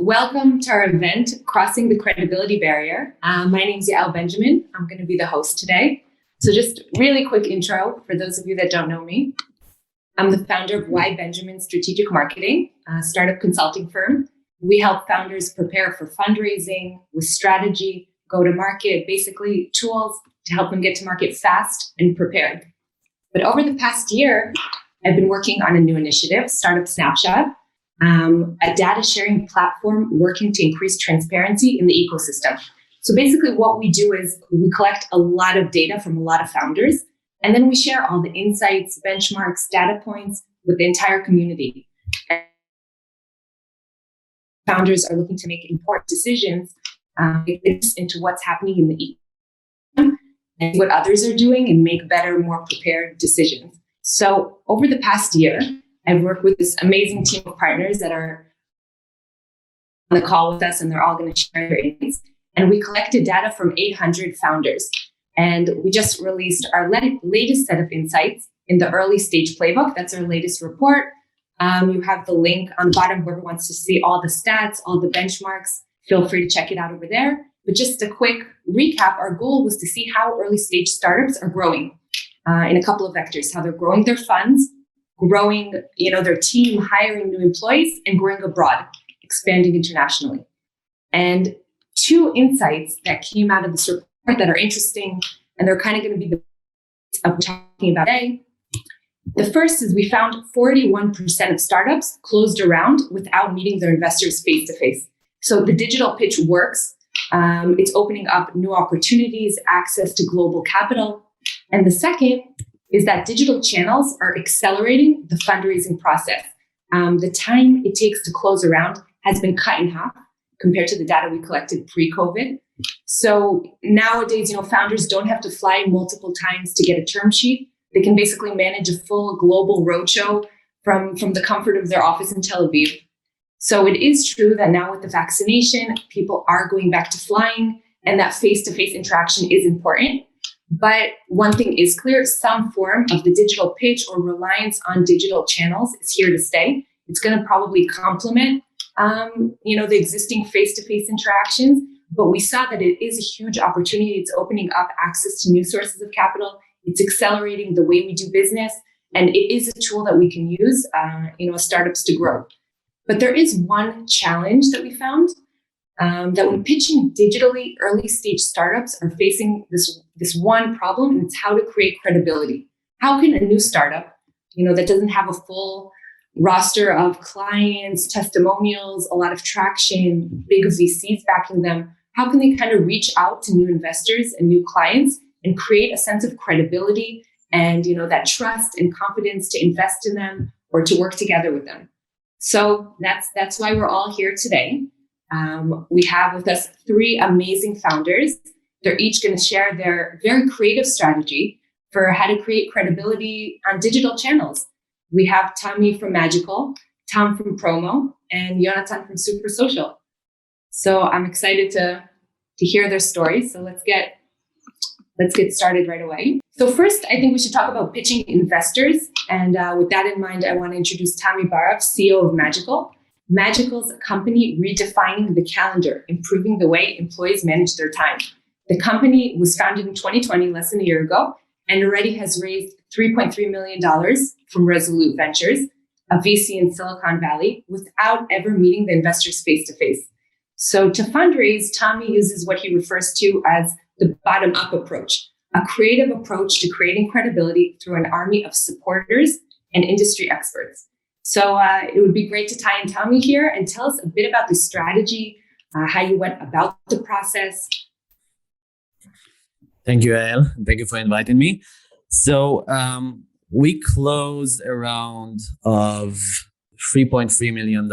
welcome to our event, Crossing the Credibility Barrier. My name is Y.Benjamin. I'm going to be the host today. So just really quick intro for those of you that don't know me. I'm the founder of Y.Benjamin Strategic Marketing, a startup consulting firm. We help founders prepare for fundraising with strategy, go to market, basically tools to help them get to market fast and prepared. But over the past year, I've been working on a new initiative, Startup Snapshot, a data sharing platform working to increase transparency in the ecosystem. So basically what we do is we collect a lot of data from a lot of founders, and then we share all the insights, benchmarks, data points with the entire community. Founders are looking to make important decisions into what's happening in the ecosystem and what others are doing and make better, more prepared decisions. So over the past year, I've worked with this amazing team of partners that are on the call with us, and they're all going to share their insights. And we collected data from 800 founders. And we just released our latest set of insights in the early stage playbook. That's our latest report. You have the link on the bottom. Whoever wants to see all the stats, all the benchmarks, feel free to check it out over there. But just a quick recap, our goal was to see how early stage startups are growing in a couple of vectors, how they're growing their funds, growing, their team, hiring new employees, and growing abroad, expanding internationally. And two insights that came out of this report that are interesting, and they're kind of going to be the of talking about today. The first is we found 41% of startups closed a round without meeting their investors face to face. So the digital pitch works. It's opening up new opportunities, access to global capital. And the second is that digital channels are accelerating the fundraising process. The time it takes to close a round has been cut in half compared to the data we collected pre-COVID. So nowadays, founders don't have to fly multiple times to get a term sheet. They can basically manage a full global roadshow from the comfort of their office in Tel Aviv. So it is true that now with the vaccination, people are going back to flying, and that face-to-face interaction is important. But one thing is clear, some form of the digital pitch or reliance on digital channels is here to stay. It's going to probably complement, the existing face-to-face interactions. But we saw that it is a huge opportunity. It's opening up access to new sources of capital. It's accelerating the way we do business. And it is a tool that we can use, as startups to grow. But there is one challenge that we found. That when pitching digitally, early stage startups are facing this one problem, and it's how to create credibility. How can a new startup, that doesn't have a full roster of clients, testimonials, a lot of traction, big VCs backing them, how can they kind of reach out to new investors and new clients and create a sense of credibility and, that trust and confidence to invest in them or to work together with them? So that's why we're all here today. We have with us three amazing founders. They're each going to share their very creative strategy for how to create credibility on digital channels. We have Tommy from Magical, Tom from Promo, and Yonatan from Supersocial. So I'm excited to hear their stories. So let's get started right away. So first, I think we should talk about pitching investors. And with that in mind, I want to introduce Tommy Barav, CEO of Magical. Magical's a company redefining the calendar, improving the way employees manage their time. The company was founded in 2020, less than a year ago, and already has raised $3.3 million from Resolute Ventures, a VC in Silicon Valley, without ever meeting the investors face to face. So to fundraise, Tommy uses what he refers to as the bottom-up approach, a creative approach to creating credibility through an army of supporters and industry experts. So it would be great to tie in Tommy here and tell us a bit about the strategy, how you went about the process. Thank you, Yael. Thank you for inviting me. So we closed a round of $3.3 million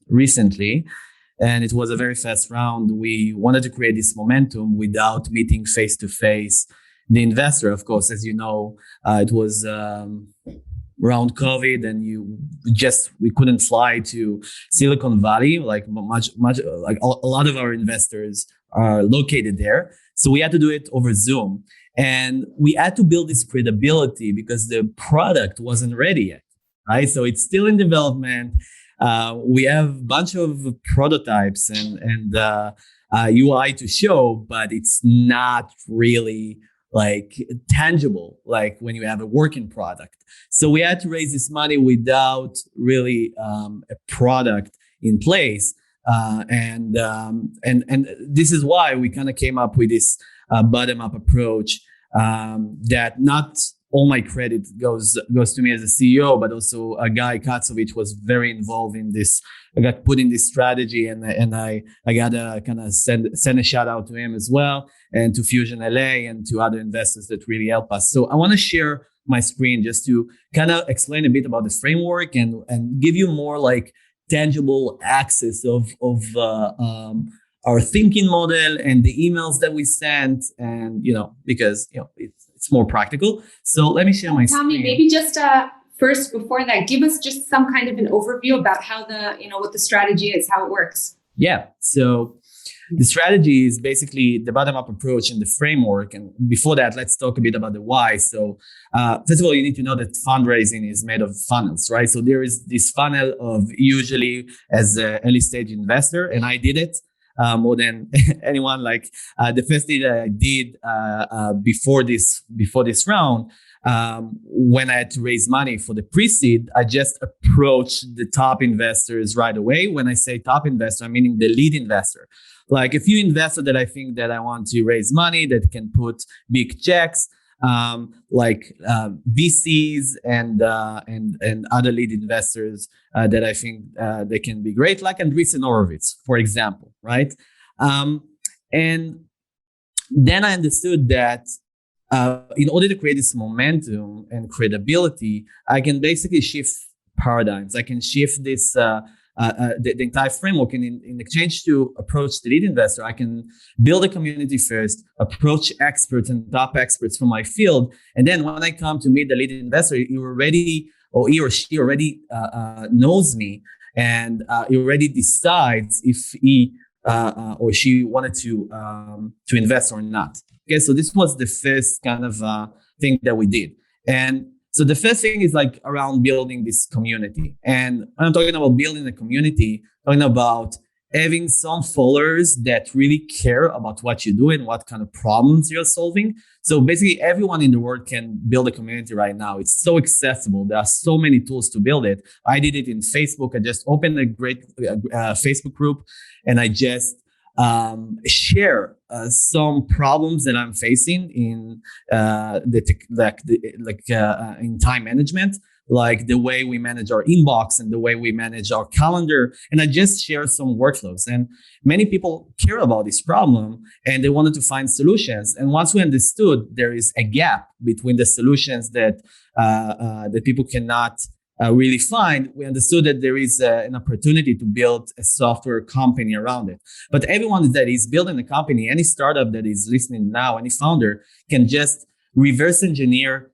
recently, and it was a very fast round. We wanted to create this momentum without meeting face-to-face the investor. Of course, as you know, it was around COVID, and we couldn't fly to Silicon Valley. Like a lot of our investors are located there, so we had to do it over Zoom, and we had to build this credibility because the product wasn't ready yet, right? So it's still in development. we have a bunch of prototypes and UI to show, but it's not really like tangible, like when you have a working product. So we had to raise this money without really a product in place. And this is why we kind of came up with this bottom-up approach, that not all my credit goes to me as a CEO, but also Guy Katsovich was very involved in this. I got put in this strategy, and I gotta kind of send a shout out to him as well, and to Fusion LA and to other investors that really help us. So I want to share my screen just to kind of explain a bit about the framework and give you more like tangible access of our thinking model and the emails that we sent, and because it's more practical. So let me share my Tommy, screen. maybe just first, before that, give us just some kind of an overview about how what the strategy is, how it works. Yeah. So the strategy is basically the bottom-up approach and the framework. And before that, let's talk a bit about the why. So first of all, you need to know that fundraising is made of funnels, right? So there is this funnel of usually as an early stage investor, and I did it more than anyone. Like the first thing that I did before this round, when I had to raise money for the pre-seed, I just approached the top investors right away. When I say top investor, I'm meaning the lead investor. Like a few investors that I think that I want to raise money that can put big checks, like VCs and other lead investors that I think they can be great, like Andreessen Horowitz, for example, right? And then I understood that in order to create this momentum and credibility, I can basically shift paradigms. I can shift this the entire framework, and in exchange to approach the lead investor, I can build a community first, approach experts and top experts from my field, and then when I come to meet the lead investor, he or she already knows me, and he already decides if he or she wanted to invest or not. Okay, so this was the first kind of thing that we did. And so the first thing is like around building this community. And when I'm talking about building a community, I'm talking about having some followers that really care about what you do and what kind of problems you're solving. So basically everyone in the world can build a community right now. It's so accessible. There are so many tools to build it. I did it in Facebook. I just opened a great Facebook group, and I just share some problems that I'm facing in in time management, like the way we manage our inbox and the way we manage our calendar. And I just share some workflows. And many people care about this problem and they wanted to find solutions. And once we understood there is a gap between the solutions that people cannot really find, we understood that there is an opportunity to build a software company around it. But everyone that is building a company, any startup that is listening now, any founder can just reverse engineer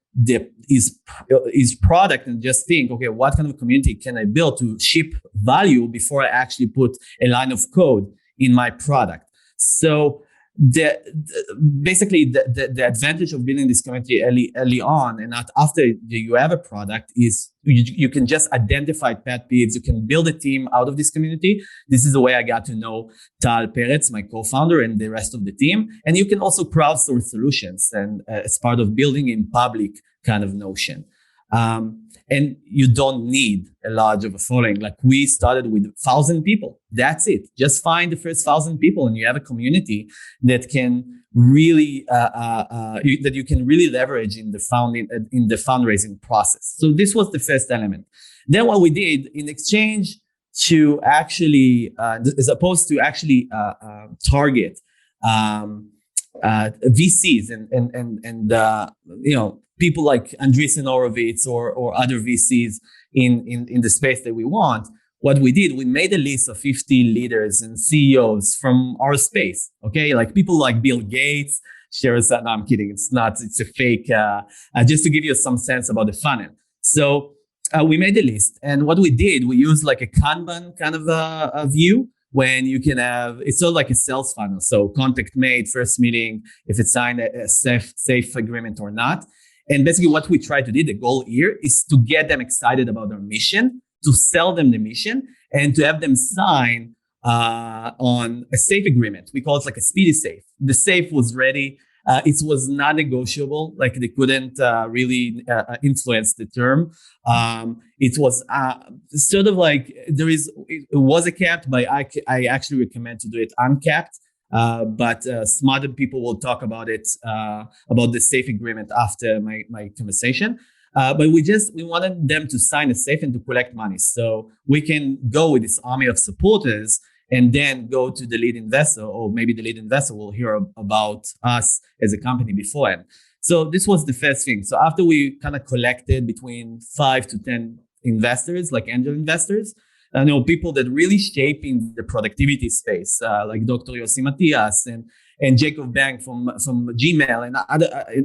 his product and just think, okay, what kind of community can I build to ship value before I actually put a line of code in my product? So basically the advantage of building this community early on and not after you have a product is you can just identify pet peeves. You can build a team out of this community. This is the way I got to know Tal Peretz, my co-founder, and the rest of the team. And you can also crowdsource solutions and as part of building in public kind of notion. And you don't need a large of a following. Like we started with 1,000 people. That's it. Just find the first 1,000 people, and you have a community that can really that you can really leverage in the fundraising process. So this was the first element. Then what we did in exchange to actually, as opposed to actually target VCs and people like Andreessen Horowitz or other VCs in the space that we want. What we did, we made a list of 50 leaders and CEOs from our space. Okay, like people like Bill Gates, Sherzad. No, I'm kidding. It's not. It's a fake. Just to give you some sense about the funnel. So we made a list, and what we did, we used like a Kanban kind of a view. When you can have, it's sort of like a sales funnel. So contact made, first meeting, if it's signed a safe agreement or not. And basically what we try to do, the goal here is to get them excited about their mission, to sell them the mission, and to have them sign on a safe agreement. We call it like a speedy safe. The safe was ready. It was not negotiable. Like they couldn't really influence the term. It was sort of like it was a cap, but I actually recommend to do it uncapped. But smarter people will talk about it, about the safe agreement after my conversation. But we wanted them to sign a safe and to collect money. So we can go with this army of supporters and then go to the lead investor, or maybe the lead investor will hear about us as a company beforehand. So this was the first thing. So after we kind of collected between 5 to 10 investors, like angel investors, people that really shaping the productivity space, like Dr. Yossi Matias and Jacob Bank from Gmail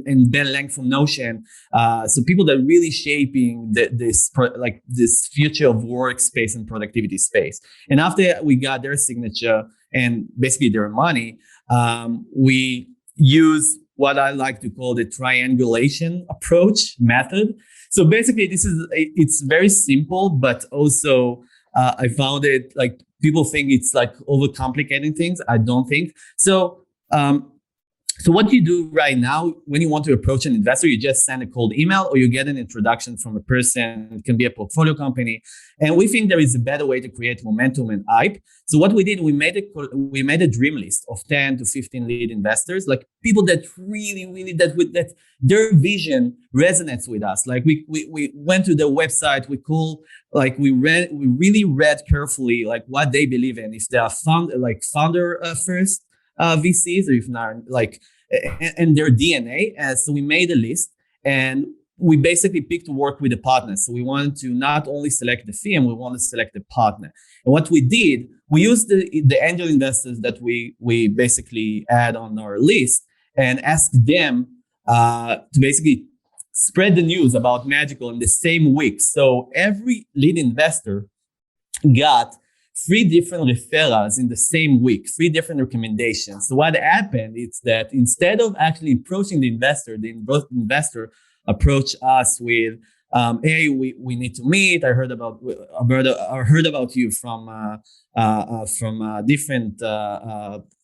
and Ben Lang from Notion. So people that really shaping this future of workspace and productivity space. And after we got their signature and basically their money, we use what I like to call the triangulation approach method. So basically it's very simple, but also I found it like people think it's like overcomplicating things. I don't think so. So what you do right now when you want to approach an investor, you just send a cold email or you get an introduction from a person. It can be a portfolio company. And we think there is a better way to create momentum and hype. So what we did, we made a dream list of 10 to 15 lead investors, like people that really that their vision resonates with us. Like we went to their website, we really read carefully like what they believe in. If they are founder first VCs, or if not, like, and their DNA. So we made a list, and we basically picked to work with a partner. So we wanted to not only select the fee, and we wanted to select the partner. And what we did, we used the angel investors that we basically add on our list and asked them to basically spread the news about Magical in the same week. So every lead investor got 3 different referrals in the same week, 3 different recommendations. So what happened is that instead of actually approaching the investor approached us with, "Hey, we need to meet. I heard about you from different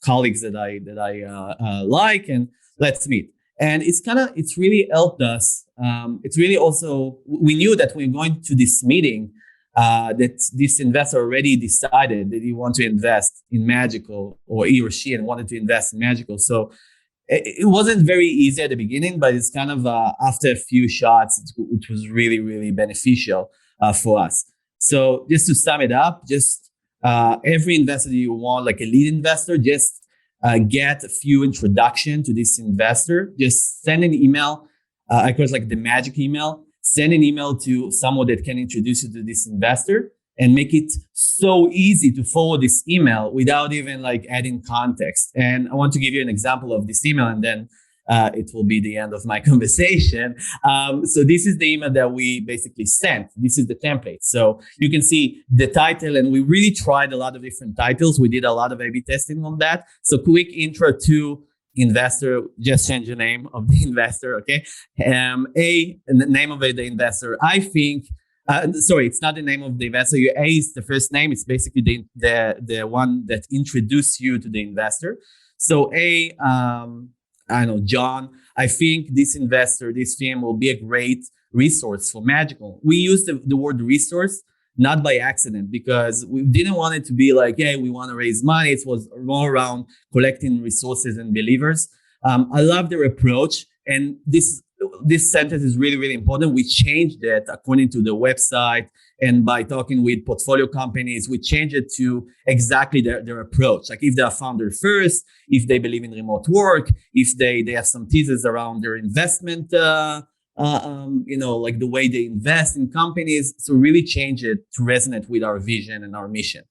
colleagues that I like, and let's meet." And it's really helped us. It's really also, we knew that we're going to this meeting. That this investor already decided that he wanted to invest in Magical, or he or she wanted to invest in Magical. So it wasn't very easy at the beginning, but it's kind of after a few shots, it was really, really beneficial for us. So just to sum it up, just every investor that you want, like a lead investor, just get a few introduction to this investor. Just send an email. I call it like the magic email. Send an email to someone that can introduce you to this investor, and make it so easy to forward this email without even like adding context. And I want to give you an example of this email, and then it will be the end of my conversation. So this is the email that we basically sent. This is the template. So you can see the title, and we really tried a lot of different titles. We did a lot of A/B testing on that. So quick intro to investor, just change the name of the investor, okay? And the name of the investor, I think, sorry, it's not the name of the investor. Your A is the first name. It's basically the one that introduced you to the investor. So I know, John, I think this investor, this firm will be a great resource for Magical. We use the word resource not by accident, because we didn't want it to be like, hey, we want to raise money. It was more around collecting resources and believers. I love their approach. And this sentence is really, really important. We changed it according to the website, and by talking with portfolio companies, we changed it to exactly their approach. Like if they're founder first, if they believe in remote work, if they have some thesis around their investment, like the way they invest in companies. So really change it to resonate with our vision and our mission.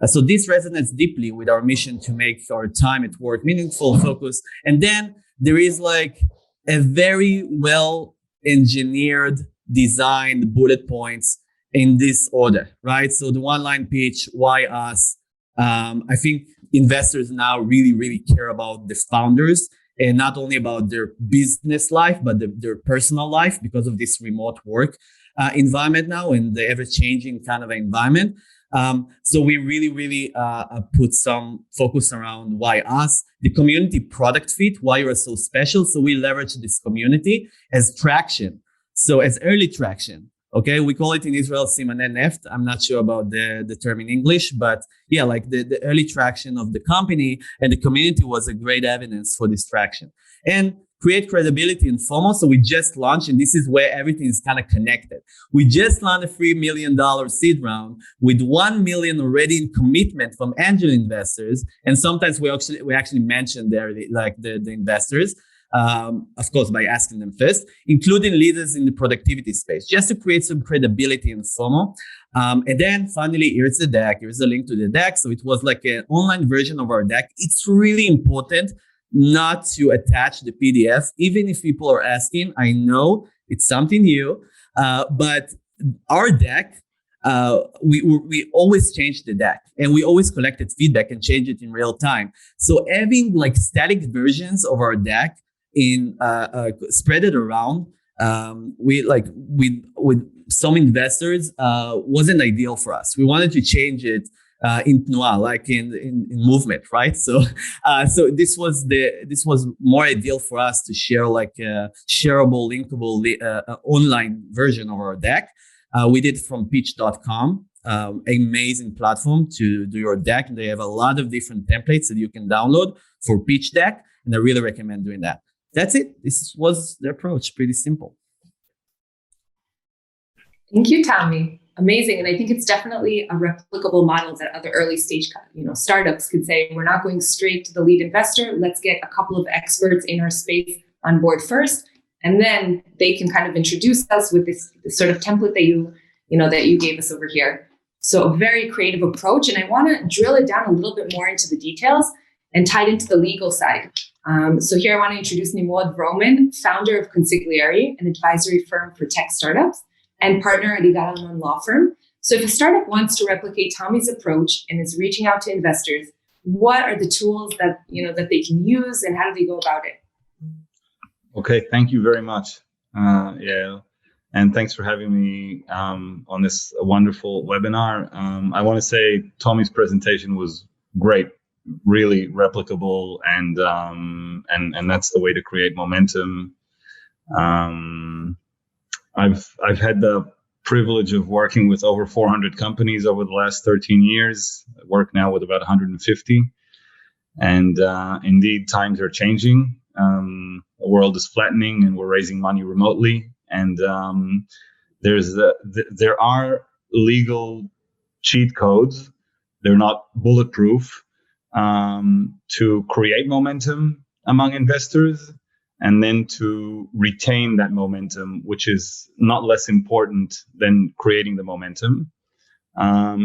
So this resonates deeply with our mission to make our time at work meaningful, focus. And then there is like a very well engineered, designed bullet points in this order, right? So the 1-line pitch, why us? I think investors now really, really care about the founders, and not only about their business life, but their personal life, because of this remote work environment now and the ever-changing kind of environment. So we really put some focus around why us, the community product fit, why you're so special. So we leverage this community as traction. So as early traction. Okay, we call it in Israel simanei neft. I'm not sure about the term in English, but yeah, like the early traction of the company and the community was a great evidence for this traction. And create credibility and FOMO. So we just launched, and this is where everything is kind of connected. We just launched a $3 million seed round with 1 million already in commitment from angel investors. And sometimes we actually mention the investors. Of course, by asking them first, including leaders in the productivity space, just to create some credibility and FOMO. And then finally, here's the deck. Here's the link to the deck. So it was like an online version of our deck. It's really important not to attach the PDF, even if people are asking. I know it's something new, but our deck, we always change the deck, and we always collected feedback and change it in real time. So having like static versions of our deck in spread it around with some investors wasn't ideal for us. We wanted to change it in tnuah, like in movement, right? So this was more ideal for us to share like a shareable, linkable online version of our deck. We did from pitch.com, amazing platform to do your deck. And they have a lot of different templates that you can download for pitch deck, and I really recommend doing that. That's it. This was the approach. Pretty simple. Thank you, Tommy. Amazing. And I think it's definitely a replicable model that other early stage, startups could say, we're not going straight to the lead investor. Let's get a couple of experts in our space on board first. And then they can kind of introduce us with this sort of template that you gave us over here. So a very creative approach. And I want to drill it down a little bit more into the details and tied into the legal side. So here I want to introduce Nimrod Vroman, founder of Consigliere, an advisory firm for tech startups, and partner at Yigal Allon law firm. So if a startup wants to replicate Tommy's approach and is reaching out to investors, what are the tools that they can use, and how do they go about it? Okay, thank you very much, Yael, and thanks for having me on this wonderful webinar. I want to say Tommy's presentation was great, really replicable, and that's the way to create momentum. I've had the privilege of working with over 400 companies over the last 13 years. I work now with about 150, and indeed times are changing. The world is flattening, and we're raising money remotely. And there are legal cheat codes. They're not bulletproof to create momentum among investors, and then to retain that momentum, which is not less important than creating the momentum.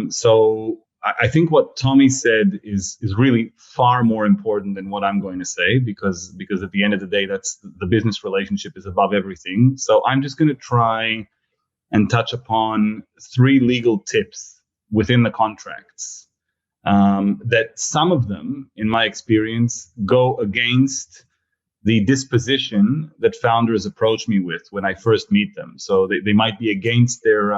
So I think what Tommy said is really far more important than what I'm going to say, because at the end of the day, that's the business relationship is above everything. So I'm just going to try and touch upon 3 legal tips within the contracts that some of them, in my experience, go against the disposition that founders approach me with when I first meet them. So they might be against their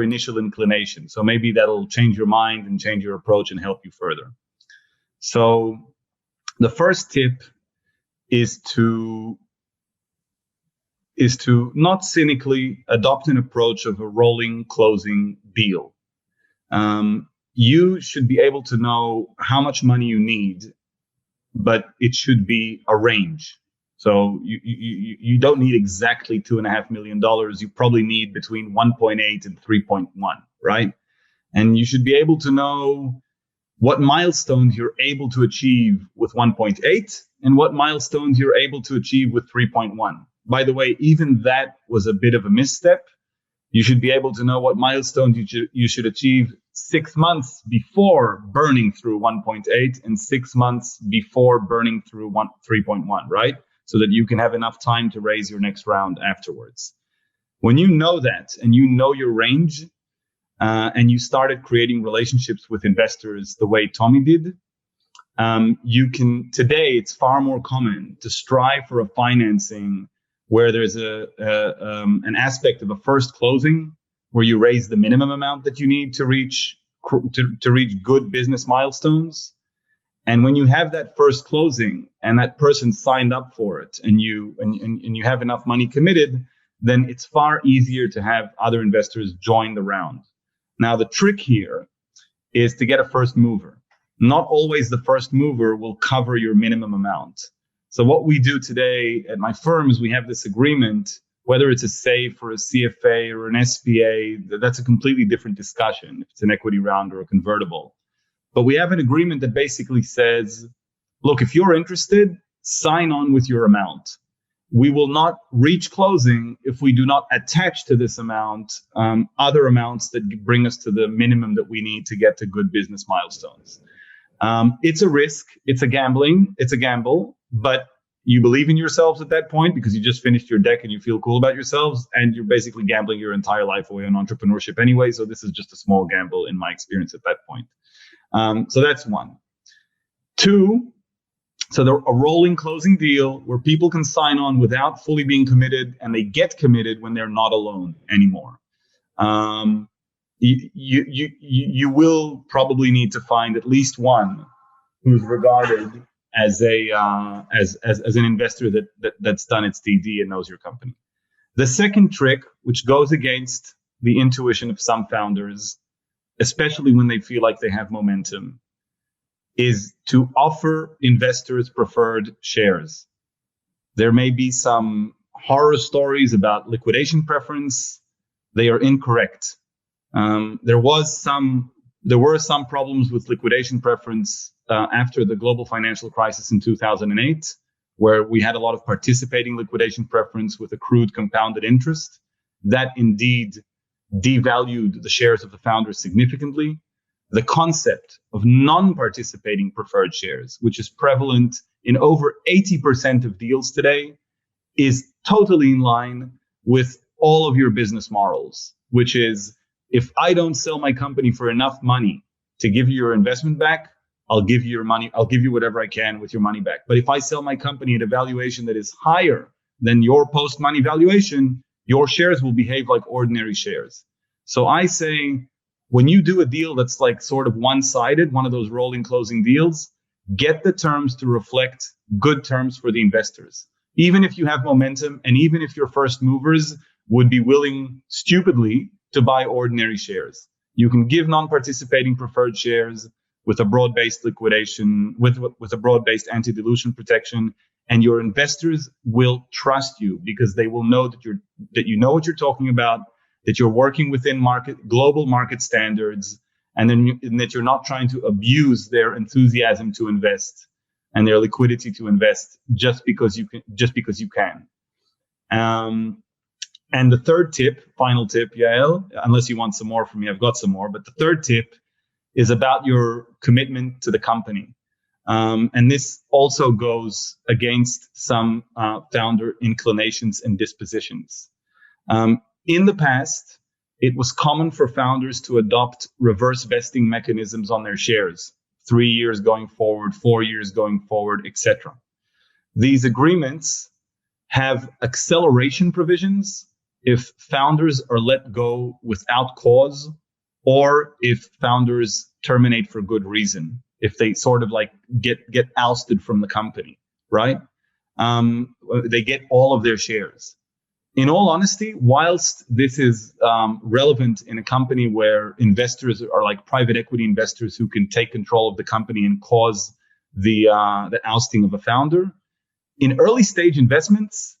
initial inclination. So maybe that'll change your mind and change your approach and help you further. So the first tip is to not cynically adopt an approach of a rolling closing deal. You should be able to know how much money you need, but it should be a range. So you don't need exactly $2.5 million. You probably need between 1.8 and 3.1, right? And you should be able to know what milestones you're able to achieve with 1.8 and what milestones you're able to achieve with 3.1. By the way, even that was a bit of a misstep. You should be able to know what milestones you should achieve 6 months before burning through 1.8 and 6 months before burning through 3.1, right? So that you can have enough time to raise your next round afterwards. When you know that and you know your range, and you started creating relationships with investors the way Tommy did, today it's far more common to strive for a financing where there's an aspect of a first closing, where you raise the minimum amount that you need to reach good business milestones. And when you have that first closing and that person signed up for it, and you have enough money committed, then it's far easier to have other investors join the round. Now, the trick here is to get a first mover. Not always the first mover will cover your minimum amount. So what we do today at my firm is we have this agreement, whether it's a SAFE or a CFA or an SPA, that's a completely different discussion if it's an equity round or a convertible. But we have an agreement that basically says, look, if you're interested, sign on with your amount. We will not reach closing if we do not attach to this amount other amounts that bring us to the minimum that we need to get to good business milestones. It's a risk, it's a gamble, but you believe in yourselves at that point because you just finished your deck and you feel cool about yourselves, and you're basically gambling your entire life away on entrepreneurship anyway. So this is just a small gamble in my experience at that point. So that's one. Two, so a rolling closing deal where people can sign on without fully being committed, and they get committed when they're not alone anymore. You will probably need to find at least one who's regarded as an investor that's done its DD and knows your company. The second trick, which goes against the intuition of some founders, especially when they feel like they have momentum, is to offer investors preferred shares. There may be some horror stories about liquidation preference. They are incorrect. There were some problems with liquidation preference after the global financial crisis in 2008, where we had a lot of participating liquidation preference with accrued compounded interest. That indeed devalued the shares of the founders significantly. The concept of non-participating preferred shares, which is prevalent in over 80% of deals today, is totally in line with all of your business morals, which is, if I don't sell my company for enough money to give you your investment back, I'll give you your money. I'll give you whatever I can with your money back. But if I sell my company at a valuation that is higher than your post-money valuation, your shares will behave like ordinary shares. So I say, when you do a deal that's like sort of one-sided, one of those rolling closing deals, get the terms to reflect good terms for the investors. Even if you have momentum, and even if your first movers would be willing stupidly to buy ordinary shares, you can give non-participating preferred shares with a broad-based liquidation, with a broad-based anti-dilution protection, and your investors will trust you because they will know that you know what you're talking about, that you're working within global market standards, and that you're not trying to abuse their enthusiasm to invest and their liquidity to invest just because you can. And the third tip, final tip, Yael, unless you want some more from me, I've got some more, but the third tip is about your commitment to the company. And this also goes against some founder inclinations and dispositions. In the past, it was common for founders to adopt reverse vesting mechanisms on their shares, 3 years going forward, 4 years going forward, etc. These agreements have acceleration provisions if founders are let go without cause, or if founders terminate for good reason, if they sort of like get ousted from the company, right? They get all of their shares. In all honesty, whilst this is relevant in a company where investors are like private equity investors who can take control of the company and cause the ousting of a founder, in early stage investments,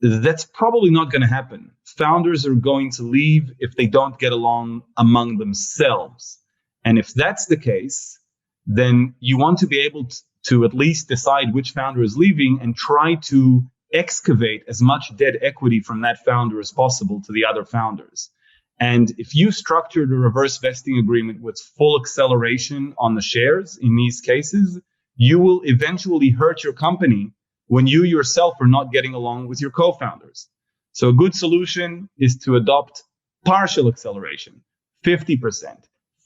that's probably not going to happen. Founders are going to leave if they don't get along among themselves. And if that's the case, then you want to be able to at least decide which founder is leaving and try to excavate as much dead equity from that founder as possible to the other founders. And if you structured a reverse vesting agreement with full acceleration on the shares in these cases, you will eventually hurt your company when you yourself are not getting along with your co-founders. So a good solution is to adopt partial acceleration, 50%,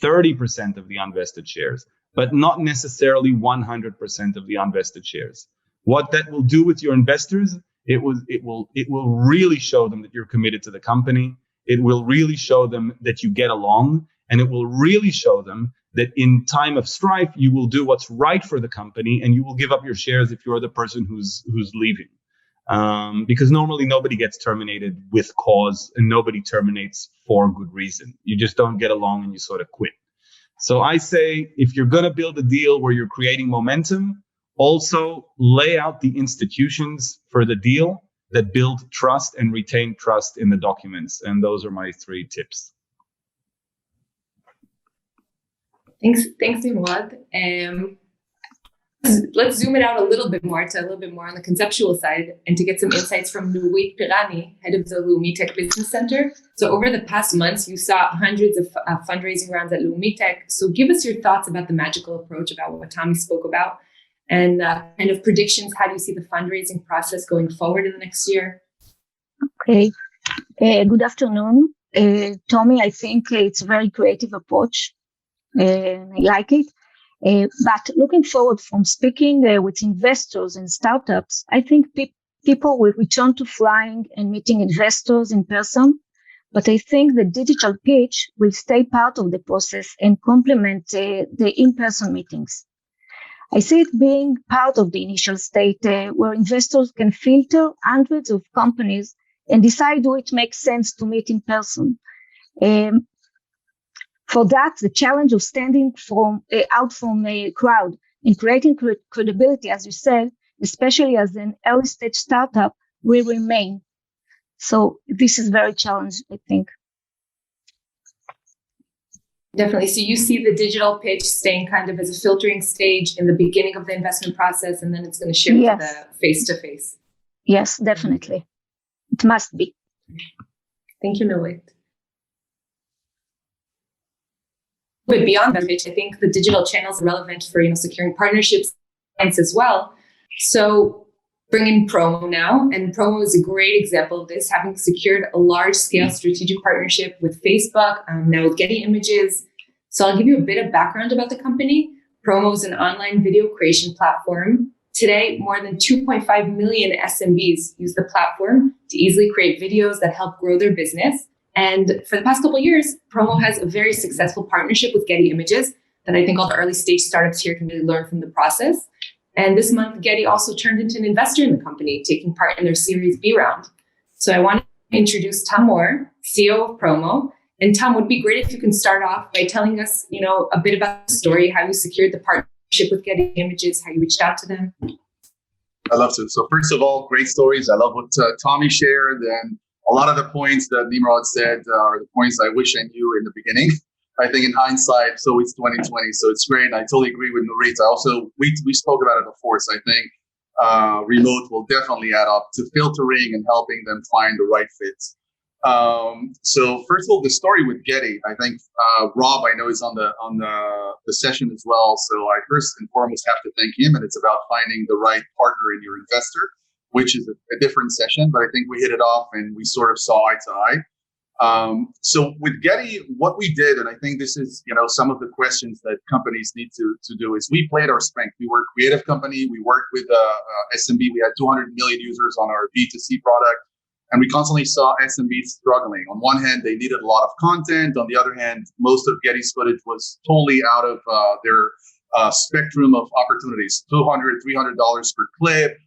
30% of the unvested shares, but not necessarily 100% of the unvested shares. What that will do with your investors, it will really show them that you're committed to the company. It will really show them that you get along, and it will really show them that in time of strife, you will do what's right for the company, and you will give up your shares if you're the person who's leaving. Because normally nobody gets terminated with cause, and nobody terminates for good reason. You just don't get along and you sort of quit. So I say, if you're going to build a deal where you're creating momentum, also lay out the institutions for the deal that build trust and retain trust in the documents. And those are my 3 tips. Thanks, Nimrod. Let's zoom it out a little bit more on the conceptual side, and to get some insights from Nurit Pirano, head of the Leumitech Business Center. So over the past months, you saw hundreds of fundraising rounds at Leumitech. So give us your thoughts about the magical approach, about what Tommy spoke about, and kind of predictions. How do you see the fundraising process going forward in the next year? Okay. Good afternoon. Tommy, I think it's a very creative approach. I like it. But looking forward from speaking with investors and startups, I think people will return to flying and meeting investors in person. But I think the digital pitch will stay part of the process and complement the in-person meetings. I see it being part of the initial state where investors can filter hundreds of companies and decide who it makes sense to meet in person. For that, the challenge of standing out from a crowd and creating credibility, as you said, especially as an early stage startup, will remain. So this is very challenging, I think. Definitely. So you see the digital pitch staying kind of as a filtering stage in the beginning of the investment process, and then it's going to shift to the face-to-face. Yes, definitely. It must be. Thank you, Nurit. But beyond that pitch, I think the digital channels are relevant for securing partnerships as well. So bring in promo now, and promo is a great example of this, having secured a large-scale strategic partnership with Facebook, now with Getty Images. So I'll give you a bit of background about the company. Promo is an online video creation platform. Today, more than 2.5 million SMBs use the platform to easily create videos that help grow their business. And for the past couple of years, Promo has a very successful partnership with Getty Images that I think all the early stage startups here can really learn from the process. And this month, Getty also turned into an investor in the company, taking part in their Series B round. So I want to introduce Tom Moore, CEO of Promo. And Tom, would be great if you can start off by telling us, a bit about the story, how you secured the partnership with Getty Images, how you reached out to them. I love to. So first of all, great stories. I love what Tommy shared, and a lot of the points that Nimrod said are the points I wish I knew in the beginning. I think in hindsight, so it's 2020, so it's great. I totally agree with Nurit. We spoke about it before, so I think remote will definitely add up to filtering and helping them find the right fits. So first of all, the story with Getty, I think Rob, I know, is on the session as well. So I first and foremost have to thank him, and it's about finding the right partner in your investor, which is a different session, but I think we hit it off and we sort of saw eye to eye. So with Getty, what we did, and I think this is, some of the questions that companies need to do, is we played our strength. We were a creative company. We worked with SMB. We had 200 million users on our B2C product, and we constantly saw SMBs struggling. On one hand, they needed a lot of content. On the other hand, most of Getty's footage was totally out of their spectrum of opportunities, $200, $300 per clip.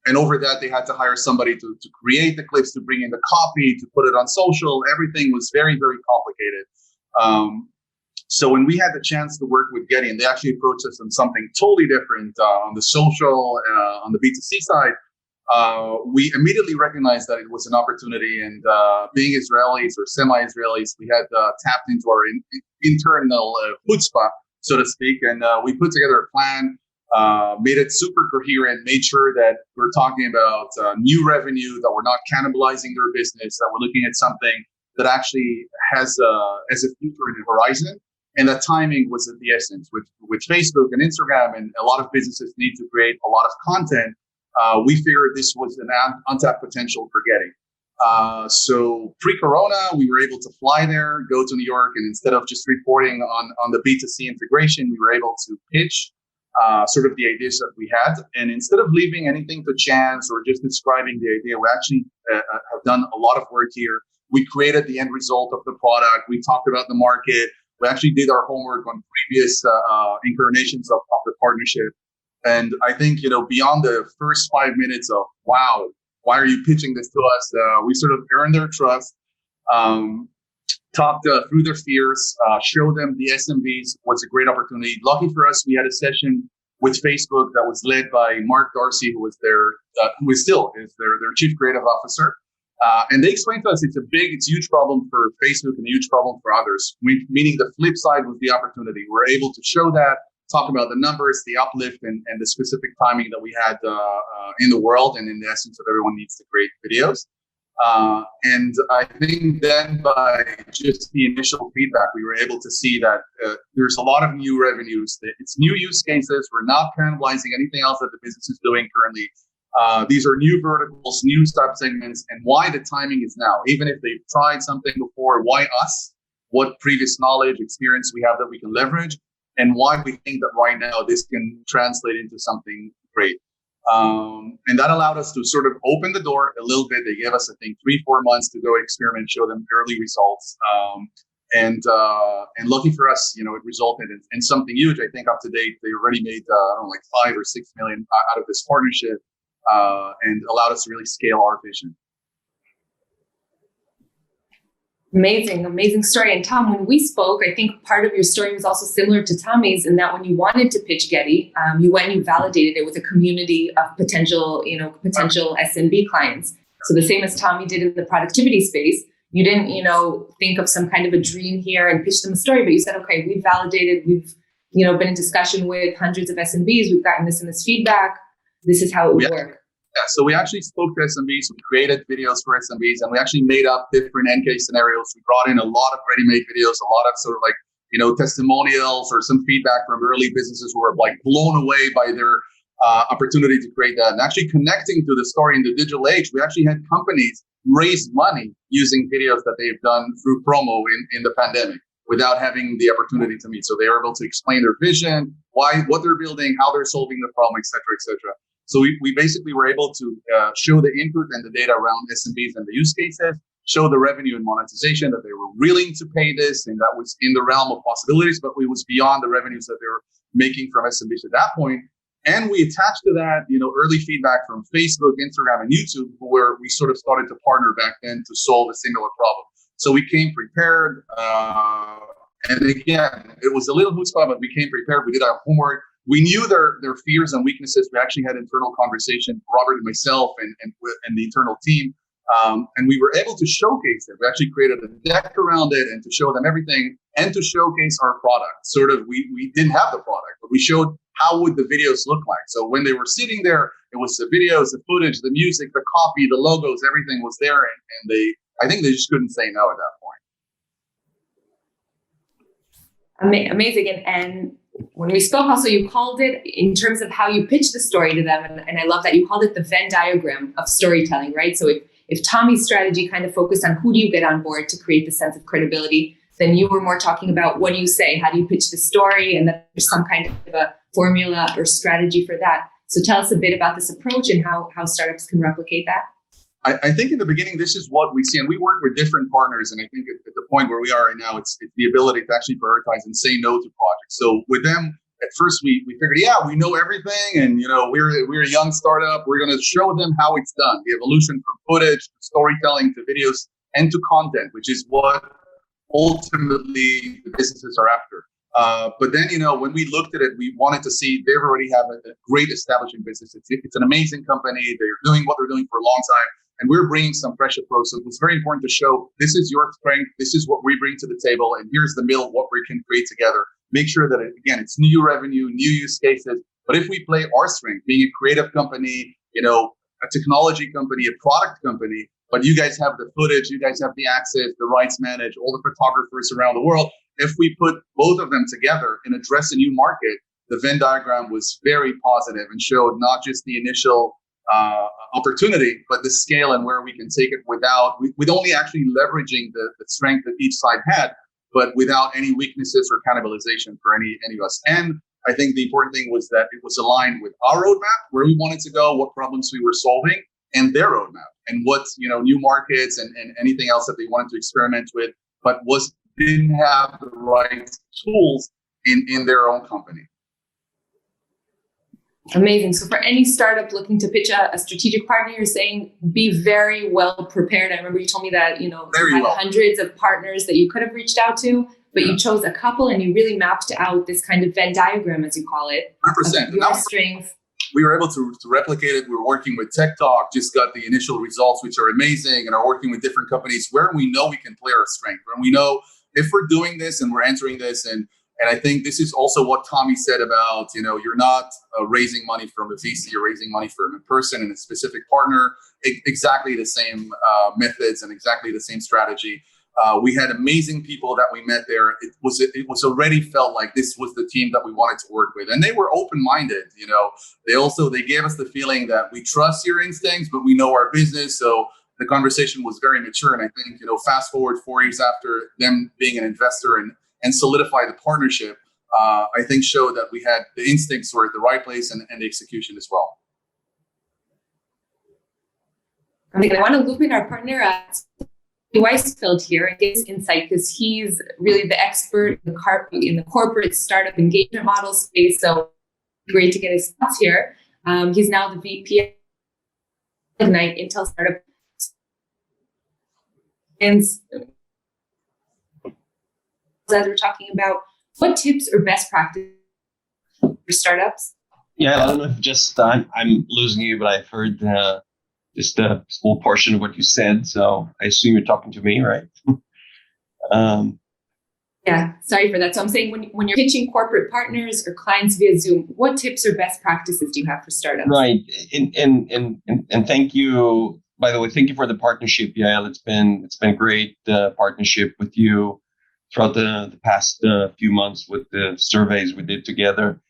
And over that, they had to hire somebody to create the clips, to bring in the copy, to put it on social. Everything was very, very complicated. So when we had the chance to work with Getty, and they actually approached us on something totally different on the social, on the B2C side, we immediately recognized that it was an opportunity. And being Israelis or semi-Israelis, we had tapped into our internal chutzpah, so to speak, and we put together a plan. Made it super coherent, made sure that we're talking about new revenue, that we're not cannibalizing their business, that we're looking at something that actually has as a future in the horizon. And that timing was of the essence. With Facebook and Instagram, and a lot of businesses need to create a lot of content, we figured this was an untapped potential for Getty. So pre-corona, we were able to fly there, go to New York, and instead of just reporting on the B2C integration, we were able to pitch sort of the ideas that we had. And instead of leaving anything to chance or just describing the idea, we actually have done a lot of work here. We created the end result of the product. We talked about the market. We actually did our homework on previous incarnations of the partnership. And I think, beyond the first 5 minutes of, wow, why are you pitching this to us? We sort of earned their trust, talked through their fears, showed them the SMBs was a great opportunity. Lucky for us, we had a session with Facebook that was led by Mark Darcy, who is their chief creative officer. And they explained to us it's a huge problem for Facebook and a huge problem for others, meaning the flip side was the opportunity. We're able to show that, talk about the numbers, the uplift, and the specific timing that we had in the world, and in the essence of everyone needs to create videos. And I think then by just the initial feedback, we were able to see that there's a lot of new revenues. It's new use cases. We're not cannibalizing anything else that the business is doing currently. These are new verticals, new sub-segments, and why the timing is now. Even if they've tried something before, why us? What previous knowledge, experience we have that we can leverage, and why we think that right now this can translate into something great. And that allowed us to sort of open the door a little bit. They gave us, I think, 3-4 months to go experiment, show them early results. And lucky for us, it resulted in something huge. I think up to date, they already made, like 5 or 6 million out of this partnership, and allowed us to really scale our vision. Amazing story. And Tom, when we spoke, I think part of your story was also similar to Tommy's in that when you wanted to pitch Getty, you went and you validated it with a community of potential SMB clients. So the same as Tommy did in the productivity space, you didn't, think of some kind of a dream here and pitch them a story, but you said, okay, we've validated, we've, been in discussion with hundreds of SMBs, we've gotten this and this feedback. This is how it would work. Yeah, so we actually spoke to SMBs, we created videos for SMBs, and we actually made up different end case scenarios. We brought in a lot of ready-made videos, a lot of sort of like, testimonials or some feedback from early businesses who were like blown away by their opportunity to create that. And actually connecting to the story in the digital age, we actually had companies raise money using videos that they've done through promo in the pandemic without having the opportunity to meet. So they were able to explain their vision, what they're building, how they're solving the problem, et cetera, et cetera. So we basically were able to show the input and the data around SMBs and the use cases, show the revenue and monetization, that they were willing to pay this, and that was in the realm of possibilities, but it was beyond the revenues that they were making from SMBs at that point. And we attached to that, early feedback from Facebook, Instagram, and YouTube, where we sort of started to partner back then to solve a similar problem. So we came prepared. And again, it was a little chutzpah, but we came prepared. We did our homework. We knew their fears and weaknesses. We actually had internal conversation, Robert and myself and the internal team. And we were able to showcase it. We actually created a deck around it and to show them everything and to showcase our product. Sort of, we didn't have the product, but we showed how would the videos look like. So when they were sitting there, it was the videos, the footage, the music, the copy, the logos, everything was there. And I think they just couldn't say no at that point. Amazing. And when we spoke also, you called it, in terms of how you pitch the story to them, and I love that you called it the Venn diagram of storytelling, right? So if Tommy's strategy kind of focused on who do you get on board to create the sense of credibility, then you were more talking about what do you say, how do you pitch the story, and that there's some kind of a formula or strategy for that. So tell us a bit about this approach and how startups can replicate that. I think in the beginning, this is what we see, and we work with different partners. And I think at the point where we are right now, it's the ability to actually prioritize and say no to projects. So with them, at first we figured, we know everything, and we're a young startup. We're going to show them how it's done. The evolution from footage to storytelling to videos and to content, which is what ultimately the businesses are after. But then, when we looked at it, we wanted to see they already have a great establishing business. It's an amazing company. They're doing what they're doing for a long time. And we're bringing some fresh approach. So it was very important to show this is your strength. This is what we bring to the table. And here's the middle, what we can create together. Make sure that, it's new revenue, new use cases. But if we play our strength, being a creative company, a technology company, a product company, but you guys have the footage, you guys have the access, the rights managed, all the photographers around the world. If we put both of them together and address a new market, the Venn diagram was very positive and showed not just the initial opportunity, but the scale and where we can take it with only actually leveraging the strength that each side had, but without any weaknesses or cannibalization for any of us. And I think the important thing was that it was aligned with our roadmap, where we wanted to go, what problems we were solving, and their roadmap. and what, new markets and anything else that they wanted to experiment with, but didn't have the right tools in their own company. Amazing. So for any startup looking to pitch a strategic partner, you're saying be very well prepared. I remember you told me that, you had hundreds of partners that you could have reached out to, but you chose a couple and you really mapped out this kind of Venn diagram, as you call it. 100%. Your strengths. We were able to replicate it. We were working with Tech Talk, just got the initial results, which are amazing, and are working with different companies where we know we can play our strength, where we know if we're doing this and we're entering this. And I think this is also what Tommy said about, you're not raising money from a VC, you're raising money from a person and a specific partner, exactly the same methods and exactly the same strategy. We had amazing people that we met there. It was already felt like this was the team that we wanted to work with, and they were open-minded. They gave us the feeling that we trust your instincts, but we know our business. So the conversation was very mature. And I think, fast forward 4 years after them being an investor and solidify the partnership, I think showed that we had the instincts were at the right place and the execution as well. I want to loop in our partner Weisfeld here and get his insight, because he's really the expert in the corporate startup engagement model space. So great to get his thoughts here. He's now the VP of Ignite Intel Startup. And as we're talking about, what tips or best practices for startups? Yeah, I don't know if I'm losing you, but I've heard just a small portion of what you said. So I assume you're talking to me, right? Yeah, sorry for that. So I'm saying when you're pitching corporate partners or clients via Zoom, what tips or best practices do you have for startups? Right. And thank you. By the way, thank you for the partnership, Yael. It's been great partnership with you throughout the past few months with the surveys we did together.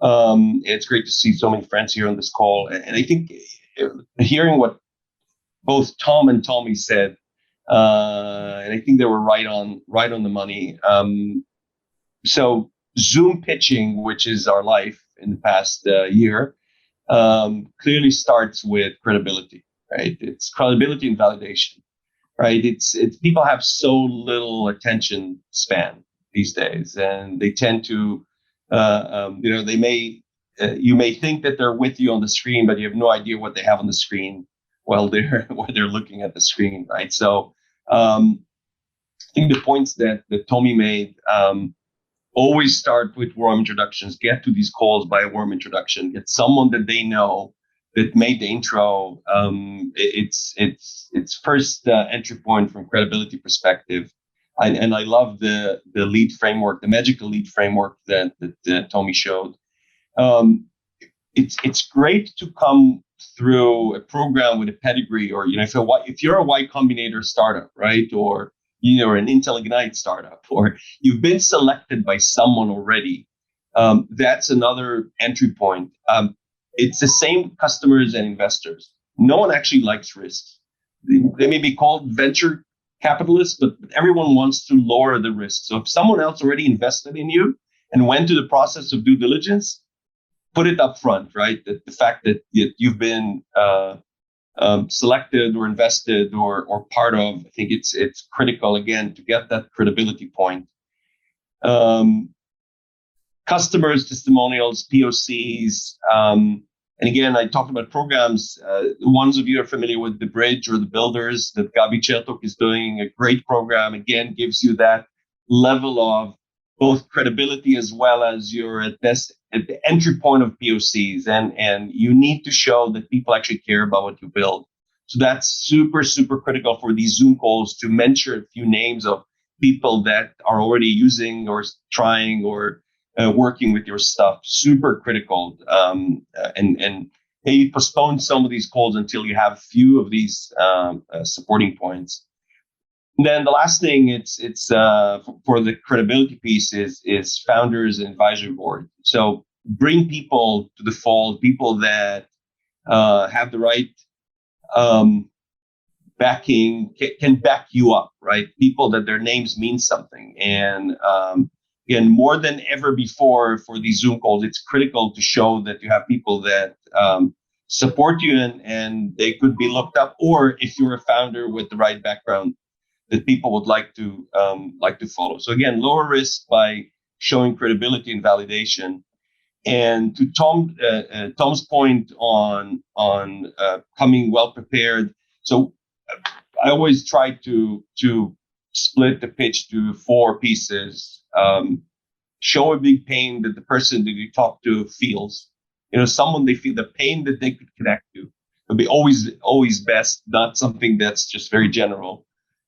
It's great to see so many friends here on this call. And I think hearing what both Tom and Tommy said, and I think they were right on the money. So Zoom pitching, which is our life in the past year, clearly starts with credibility. Right, it's credibility and validation. Right, it's people have so little attention span these days, and they tend to, they may you may think that they're with you on the screen, but you have no idea what they have on the screen while they're looking at the screen. Right, so I think the points that Tommy made. Always start with warm introductions. Get to these calls by a warm introduction. Get someone that they know that made the intro. It's first entry point from credibility perspective, and I love the lead framework, the magical lead framework that Tommy showed. It's great to come through a program with a pedigree, or if you're a Y Combinator startup, right, or an Intel Ignite startup, or you've been selected by someone already. That's another entry point. It's the same customers and investors. No one actually likes risks. They may be called venture capitalists, but everyone wants to lower the risk. So if someone else already invested in you and went through the process of due diligence, put it up front, right? The fact that you've been selected or invested or part of, I think it's critical, again, to get that credibility point. Customers, testimonials, POCs. And again, I talked about programs. The ones of you are familiar with the Bridge or the Builders that Gabi Chertok is doing. A great program, again, gives you that level of both credibility as well as you're at the entry point of POCs. And you need to show that people actually care about what you build. So that's super, super critical for these Zoom calls, to mention a few names of people that are already using or trying or working with your stuff. Super critical. And maybe postpone some of these calls until you have a few of these supporting points. And then the last thing, it's for the credibility piece is founders and advisory board. So bring people to the fold, people that have the right backing, can back you up, right? People that their names mean something. And again, more than ever before for these Zoom calls, it's critical to show that you have people that support you and they could be looked up, or if you're a founder with the right background that people would like to follow. So again, lower risk by showing credibility and validation. And to Tom's point on coming well prepared. So I always try to split the pitch to 4 pieces. Show a big pain that the person that you talk to feels. Someone they feel the pain that they could connect to. It'll be always best, not something that's just very general.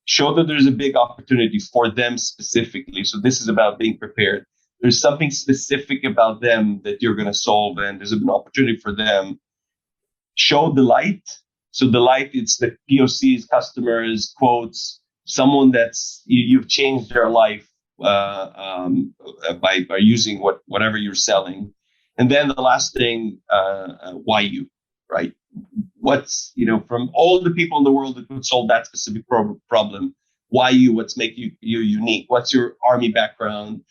Show that there's a big opportunity for them specifically. So this is about being prepared. There's something specific about them that you're going to solve, and there's an opportunity for them. Show the light. So the light, it's the POCs, customers, quotes, someone that's you've changed their life by using whatever you're selling. And then the last thing, why you, right? What's, from all the people in the world that could solve that specific problem, why you, what's making you unique? What's your army background,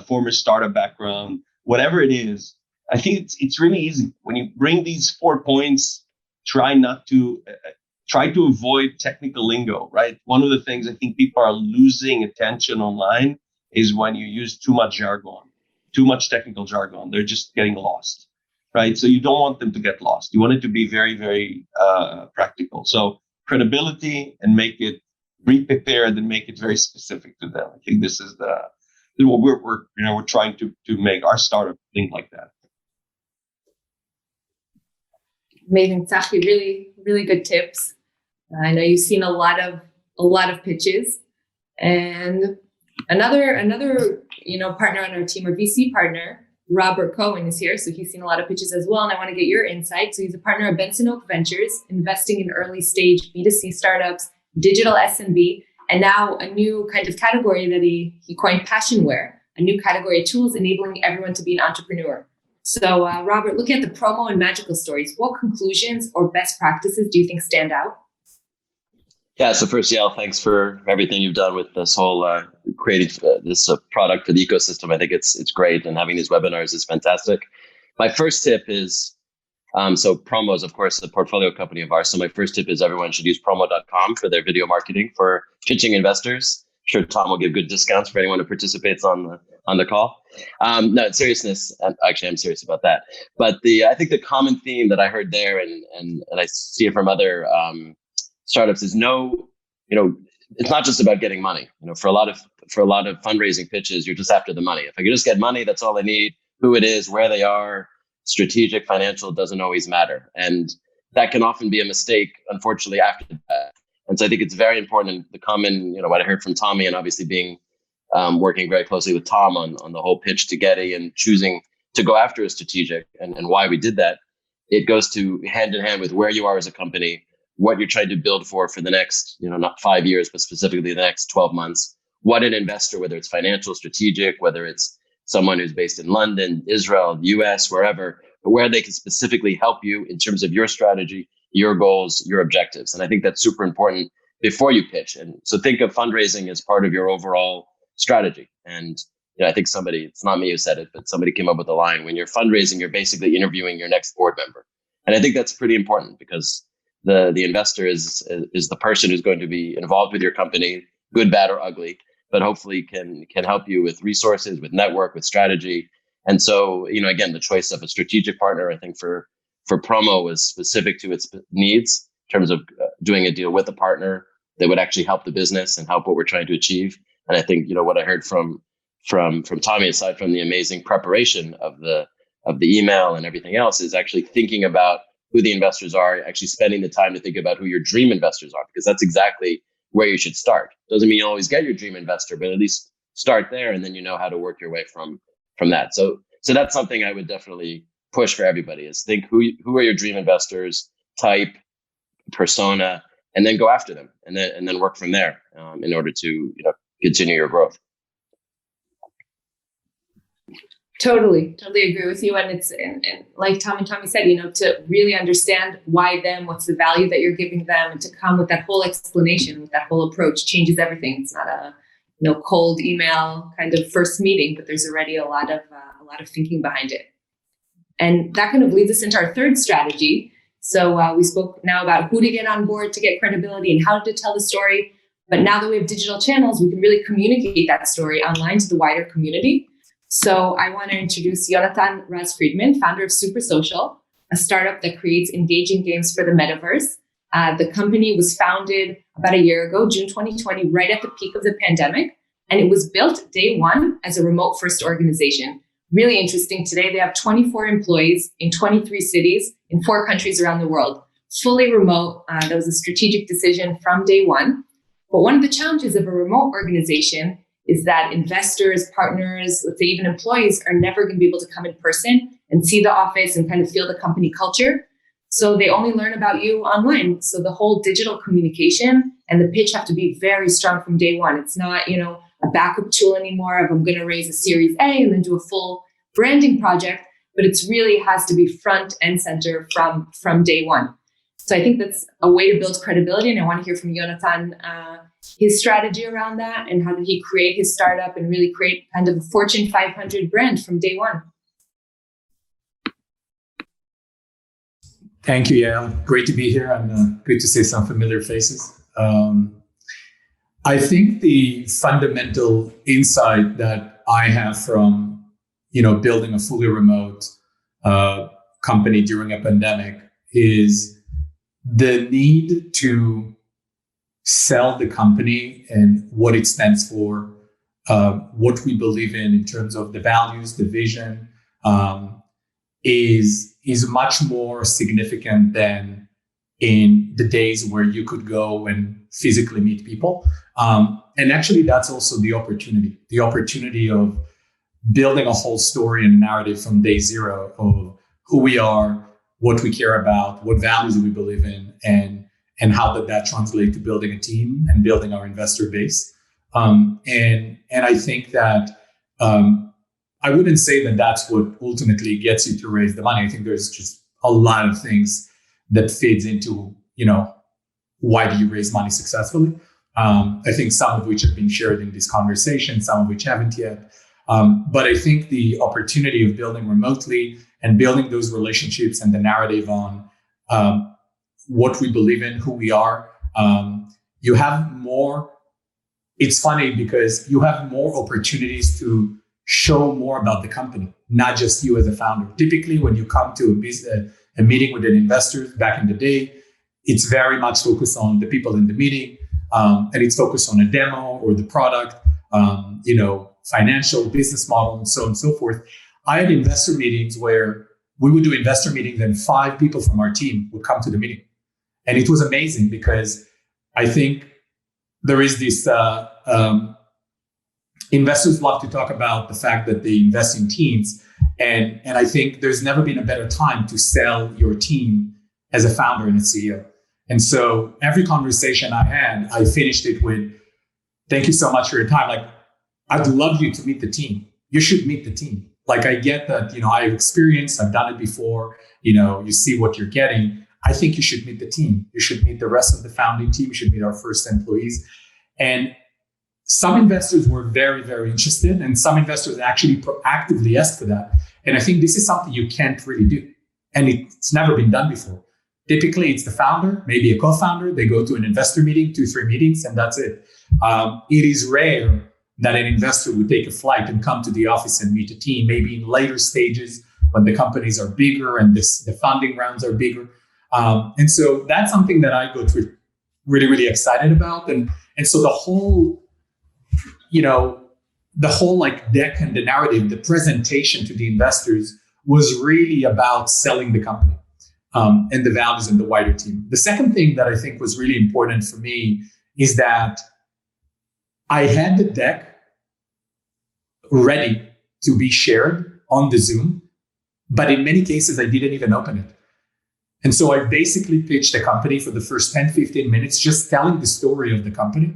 former startup background, whatever it is. I think it's really easy. When you bring these 4 points, try to avoid technical lingo, right? One of the things I think people are losing attention online is when you use too much jargon, too much technical jargon. They're just getting lost, right? So you don't want them to get lost. You want it to be very, very practical. So credibility, and be prepared and make it very specific to them. I think this is what we're trying to make our startup think like that. Amazing, Tzachi. Really, really good tips. I know you've seen a lot of pitches, and another partner on our team, our VC partner, Robert Cohen, is here. So he's seen a lot of pitches as well, and I want to get your insight. So he's a partner of Benson Ventures, investing in early stage B2C startups, digital SMB, and now a new kind of category that he coined passionware, a new category of tools enabling everyone to be an entrepreneur. So Robert, looking at the promo and magical stories, what conclusions or best practices do you think stand out? Yeah, so first, Yael, thanks for everything you've done with this whole creating this product for the ecosystem. I think it's great, and having these webinars is fantastic. My first tip is, so Promo is, of course, a portfolio company of ours. So my first tip is everyone should use promo.com for their video marketing for pitching investors. I'm sure Tom will give good discounts for anyone who participates on the call. No, in seriousness, actually, I'm serious about that. But I think the common theme that I heard there, and I see it from other startups, is it's not just about getting money. For a lot of fundraising pitches, you're just after the money. If I can just get money, that's all I need. Who it is, where they are, strategic, financial, doesn't always matter. And that can often be a mistake, unfortunately, after that. And so I think it's very important. The common, what I heard from Tommy, and obviously being working very closely with Tom on the whole pitch to Getty and choosing to go after a strategic and why we did that. It goes to hand in hand with where you are as a company, what you're trying to build for the next, not 5 years, but specifically the next 12 months. What an investor, whether it's financial, strategic, whether it's someone who's based in London, Israel, US, wherever, where they can specifically help you in terms of your strategy, your goals, your objectives. And I think that's super important before you pitch. And so think of fundraising as part of your overall strategy. And I think it's not me who said it, but somebody came up with a line: when you're fundraising, you're basically interviewing your next board member. And I think that's pretty important, because the investor is the person who's going to be involved with your company, good, bad, or ugly, but hopefully can help you with resources, with network, with strategy. And so, again, the choice of a strategic partner, I think for Promo, was specific to its needs in terms of doing a deal with a partner that would actually help the business and help what we're trying to achieve. And I think, what I heard from Tommy, aside from the amazing preparation of the email and everything else, is actually thinking about who the investors are, actually spending the time to think about who your dream investors are, because that's exactly where you should start. Doesn't mean you always get your dream investor, but at least start there, and then you know how to work your way from that. So that's something I would definitely push for everybody, is think who are your dream investors, type, persona, and then go after them, and then work from there in order to continue your growth. Totally agree with you. And it's and like Tom and Tommy said, to really understand why them, what's the value that you're giving them, and to come with that whole explanation, with that whole approach, changes everything. It's not a cold email kind of first meeting, but there's already a lot of thinking behind it. And that kind of leads us into our third strategy, So we spoke now about who to get on board to get credibility and how to tell the story. But now that we have digital channels, we can really communicate that story online to the wider community. So I want to introduce Yonatan Raz-Fridman, founder of Supersocial, a startup that creates engaging games for the metaverse. The company was founded about a year ago, June 2020, right at the peak of the pandemic. And it was built day one as a remote first organization. Really interesting. Today, they have 24 employees in 23 cities in 4 countries around the world, fully remote. That was a strategic decision from day one. But one of the challenges of a remote organization is that investors, partners, let's say even employees are never going to be able to come in person and see the office and kind of feel the company culture. So they only learn about you online. So the whole digital communication and the pitch have to be very strong from day one. It's not, a backup tool anymore of I'm going to raise a Series A and then do a full branding project, but it's really has to be front and center from day one. So I think that's a way to build credibility. And I want to hear from Yonatan, his strategy around that and how did he create his startup and really create kind of a Fortune 500 brand from day one. Thank you, Yael. Great to be here and good to see some familiar faces. I think the fundamental insight that I have from, building a fully remote company during a pandemic is the need to sell the company and what it stands for, what we believe in terms of the values, the vision, is much more significant than in the days where you could go and physically meet people. And actually, that's also the opportunity of building a whole story and narrative from day zero of who we are, what we care about, what values we believe in, and how that translates to building a team and building our investor base. And I think that I wouldn't say that that's what ultimately gets you to raise the money. I think there's just a lot of things that feeds into, why do you raise money successfully? I think some of which have been shared in this conversation, some of which haven't yet. But I think the opportunity of building remotely and building those relationships and the narrative on what we believe in, who we are, you have more. It's funny because you have more opportunities to show more about the company, not just you as a founder. Typically, when you come to a meeting with an investor back in the day, it's very much focused on the people in the meeting, and it's focused on a demo or the product, financial business model, and so on and so forth. I had investor meetings where we would do investor meetings and 5 people from our team would come to the meeting. And it was amazing because I think there is this, investors love to talk about the fact that they invest in teams. And I think there's never been a better time to sell your team as a founder and a CEO. And so every conversation I had, I finished it with, thank you so much for your time. Like, I'd love you to meet the team. You should meet the team. Like, I get that, I have experience, I've done it before, you see what you're getting. I think you should meet the team. You should meet the rest of the founding team. You should meet our first employees. And some investors were very, very interested, and some investors actually proactively asked for that. And I think this is something you can't really do. And it's never been done before. Typically, it's the founder, maybe a co-founder. They go to an investor meeting, 2-3 meetings, and that's it. It is rare that an investor would take a flight and come to the office and meet a team, maybe in later stages when the companies are bigger and the funding rounds are bigger. And so that's something that I go through really, really excited about. And so the whole like deck and the narrative, the presentation to the investors was really about selling the company and the values and the wider team. The second thing that I think was really important for me is that I had the deck ready to be shared on the Zoom, but in many cases, I didn't even open it. And so I basically pitched the company for the first 10, 15 minutes, just telling the story of the company.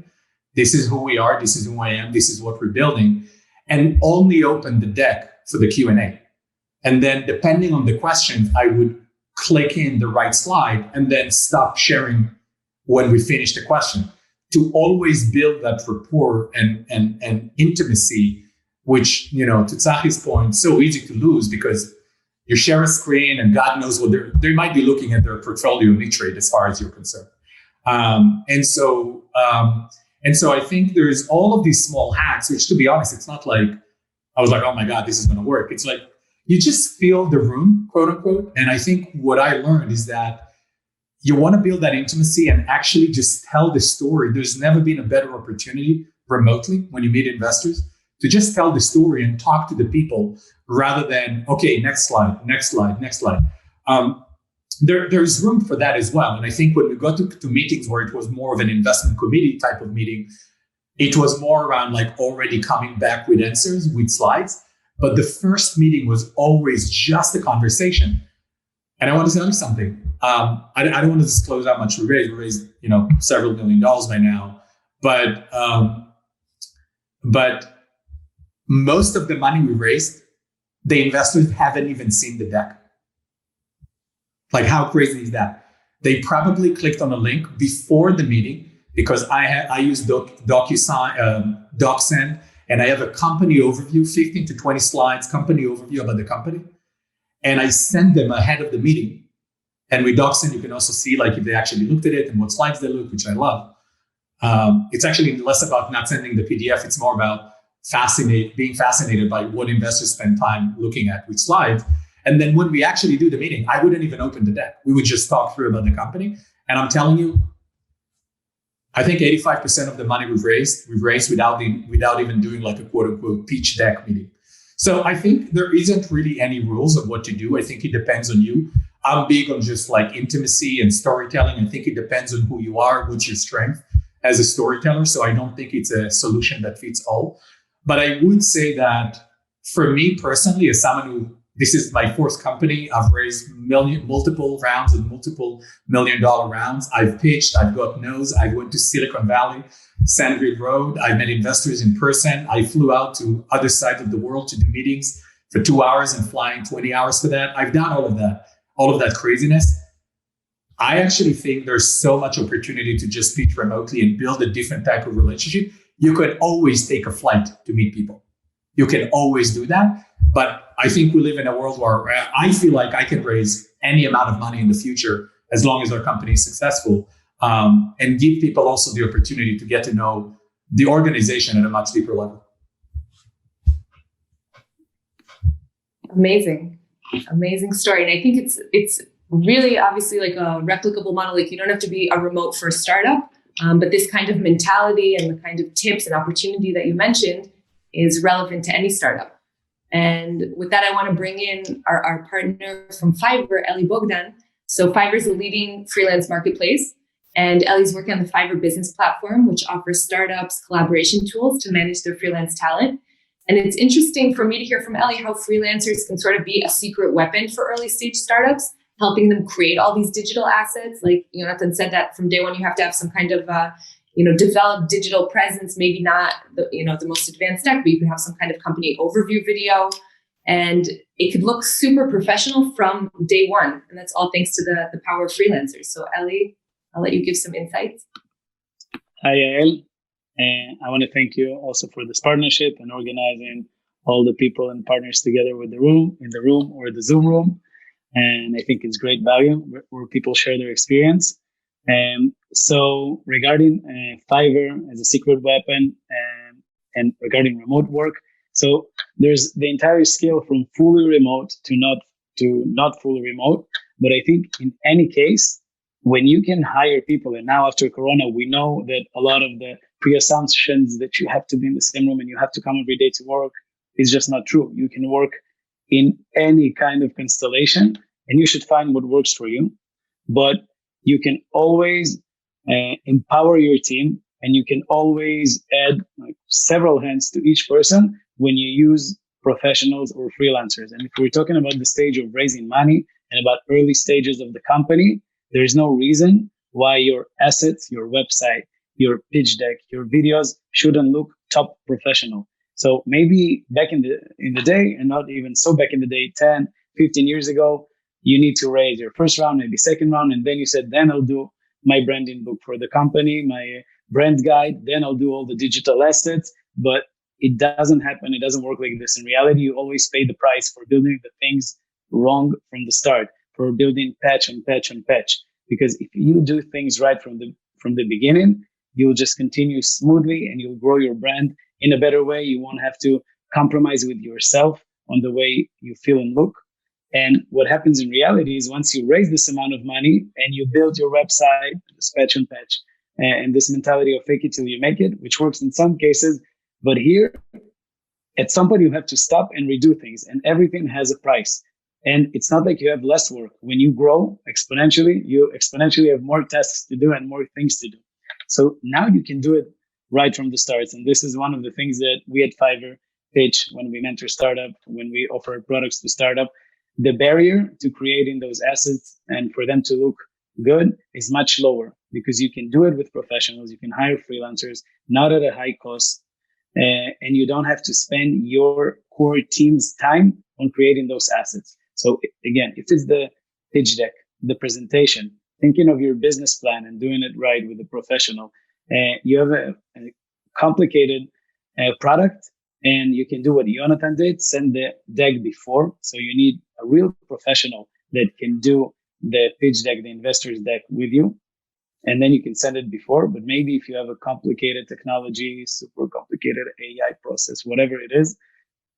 This is who we are. This is who I am. This is what we're building. And only opened the deck for the Q&A. And then depending on the questions, I would click in the right slide and then stop sharing when we finish the question, to always build that rapport and intimacy, which, to Tzachi's point, so easy to lose because, you share a screen and God knows what they might be looking at their portfolio in E-Trade as far as you're concerned. And so I think there's all of these small hacks, which to be honest, it's not like I was like, oh my God, this is going to work. It's like you just feel the room, quote unquote. And I think what I learned is that you want to build that intimacy and actually just tell the story. There's never been a better opportunity remotely when you meet investors to just tell the story and talk to the people rather than, okay, next slide. There's room for that as well. And I think when we got to meetings where it was more of an investment committee type of meeting, it was more around like already coming back with answers, with slides. But the first meeting was always just a conversation. And I want to tell you something. I don't want to disclose how much we raised. We raised, several $1 million by now. But most of the money we raised, the investors haven't even seen the deck. Like, how crazy is that? They probably clicked on a link before the meeting because I use DocSend, and I have a company overview, 15 to 20 slides, company overview about the company. And I send them ahead of the meeting. And with DocSend, you can also see like if they actually looked at it and what slides they look, which I love. It's actually less about not sending the PDF. It's more about being fascinated by what investors spend time looking at with slides. And then when we actually do the meeting, I wouldn't even open the deck. We would just talk through about the company. And I'm telling you, I think 85% of the money we've raised without even doing like a quote unquote pitch deck meeting. So I think there isn't really any rules of what to do. I think it depends on you. I'm big on just like intimacy and storytelling. I think it depends on who you are, what's your strength as a storyteller. So I don't think it's a solution that fits all. But I would say that for me personally, as someone who, this is my fourth company, I've raised multiple rounds and multiple $1 million rounds. I've pitched, I've got no's, I went to Silicon Valley, Sandgate Road. I met investors in person. I flew out to other sides of the world to do meetings for 2 hours and flying 20 hours for that. I've done all of that craziness. I actually think there's so much opportunity to just pitch remotely and build a different type of relationship. You can always take a flight to meet people. You can always do that. But I think we live in a world where I feel like I can raise any amount of money in the future as long as our company is successful, and give people also the opportunity to get to know the organization at a much deeper level. Amazing story. And I think it's really obviously like a replicable model. Like you don't have to be a remote first startup, but this kind of mentality and the kind of tips and opportunity that you mentioned is relevant to any startup. And with that, I want to bring in our partner from Flver, Bogdan. So Flver is a leading freelance marketplace, and Ellie's working on the Flver business platform, which offers startups collaboration tools to manage their freelance talent. And it's interesting for me to hear from Ellie how freelancers can sort of be a secret weapon for early stage startups, helping them create all these digital assets. Like Yonatan said that from day one, you have to have some kind of develop digital presence, maybe not the most advanced tech, but you can have some kind of company overview video, and it could look super professional from day one. And that's all thanks to the power of freelancers. So Ellie, I'll let you give some insights. Hi, Yael. And I want to thank you also for this partnership and organizing all the people and partners together in the room or the Zoom room. And I think it's great value where people share their experience. So regarding Flver as a secret weapon and regarding remote work, so there's the entire scale from fully remote to not fully remote. But I think in any case, when you can hire people, and now after Corona, we know that a lot of the pre-assumptions that you have to be in the same room and you have to come every day to work is just not true. You can work in any kind of constellation and you should find what works for you. But you can always empower your team, and you can always add several hands to each person when you use professionals or freelancers. And if we're talking about the stage of raising money and about early stages of the company, there is no reason why your assets, your website, your pitch deck, your videos shouldn't look top professional. So maybe back in the day, and not even so back in the day, 10, 15 years ago, you need to raise your first round, maybe second round. And then you said, then I'll do my branding book for the company, my brand guide, then I'll do all the digital assets. But it doesn't happen. It doesn't work like this. In reality, you always pay the price for building the things wrong from the start for building patch on patch on patch. Because if you do things right from the beginning, you'll just continue smoothly and you'll grow your brand in a better way. You won't have to compromise with yourself on the way you feel and look. And what happens in reality is once you raise this amount of money and you build your website, patch on patch, and this mentality of fake it till you make it, which works in some cases, but here, at some point you have to stop and redo things, and everything has a price. And it's not like you have less work. When you grow exponentially, you exponentially have more tasks to do and more things to do. So now you can do it right from the start. And this is one of the things that we at Fiverr pitch when we mentor startup, when we offer products to startup. The barrier to creating those assets and for them to look good is much lower because you can do it with professionals. You can hire freelancers, not at a high cost. And you don't have to spend your core team's time on creating those assets. So again, if it's the pitch deck, the presentation, thinking of your business plan and doing it right with a professional, you have a complicated product and you can do what Yonatan did, send the deck before. So you need a real professional that can do the pitch deck, the investor's deck with you. And then you can send it before. But maybe if you have a complicated technology, super complicated AI process, whatever it is,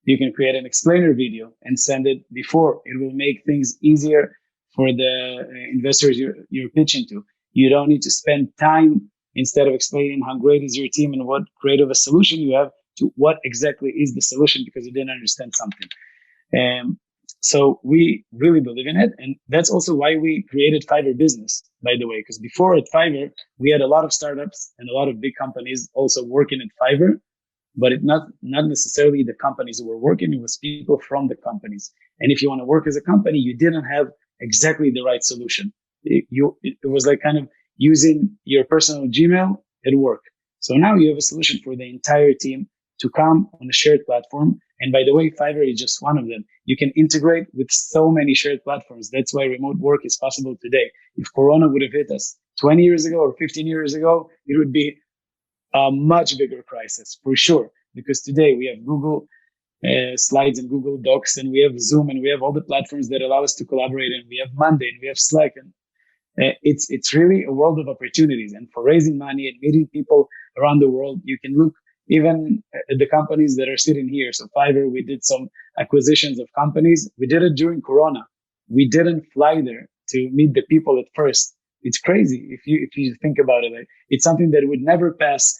you can create an explainer video and send it before. It will make things easier for the investors you're pitching to. You don't need to spend time instead of explaining how great is your team and what creative a solution you have to what exactly is the solution because you didn't understand something. So we really believe in it. And that's also why we created Fiverr Business, by the way, because before at Fiverr, we had a lot of startups and a lot of big companies also working at Fiverr, but not necessarily the companies who were working. It was people from the companies. And if you want to work as a company, you didn't have exactly the right solution. It was like kind of using your personal Gmail at work. So now you have a solution for the entire team to come on a shared platform. And by the way, Fiverr is just one of them. You can integrate with so many shared platforms. That's why remote work is possible today. If Corona would have hit us 20 years ago or 15 years ago, it would be a much bigger crisis for sure. Because today we have Google Slides and Google Docs, and we have Zoom, and we have all the platforms that allow us to collaborate. And we have Monday, and we have Slack, and it's really a world of opportunities. And for raising money and meeting people around the world, you can look even at the companies that are sitting here. So Fiverr, we did some acquisitions of companies. We did it during Corona. We didn't fly there to meet the people at first. It's crazy if you think about it. Like, it's something that would never pass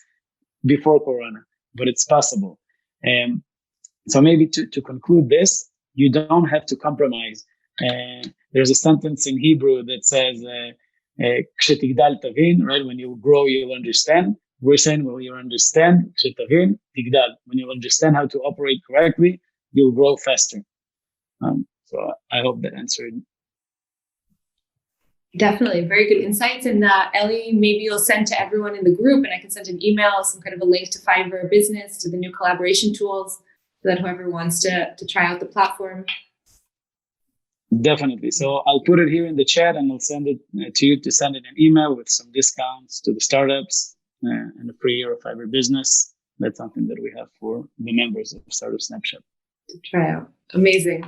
before Corona, but it's possible. So maybe to conclude this, you don't have to compromise. There's a sentence in Hebrew that says, "Kshetigdal tavin," right? When you grow, you'll understand. We're saying, well, you understand, kshetavin, tigdal. When you understand how to operate correctly, you'll grow faster. So I hope that answered. Definitely, very good insights. And Ellie, maybe you'll send to everyone in the group, and I can send an email, some kind of a link to Fiverr Business, to the new collaboration tools, so that whoever wants to try out the platform. Definitely. So I'll put it here in the chat, and I'll send it to you to send in an email with some discounts to the startups and a free year of Fiverr Business. That's something that we have for the members of Startup Snapshot. To try out. Amazing.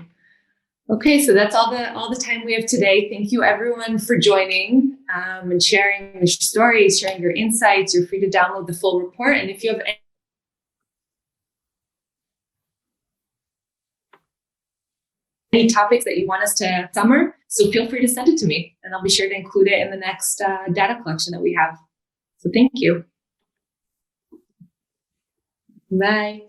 Okay, so that's all the time we have today. Thank you everyone for joining and sharing your stories, sharing your insights. You're free to download the full report. And if you have any topics that you want us to summer, so feel free to send it to me, and I'll be sure to include it in the next data collection that we have. So thank you. Bye.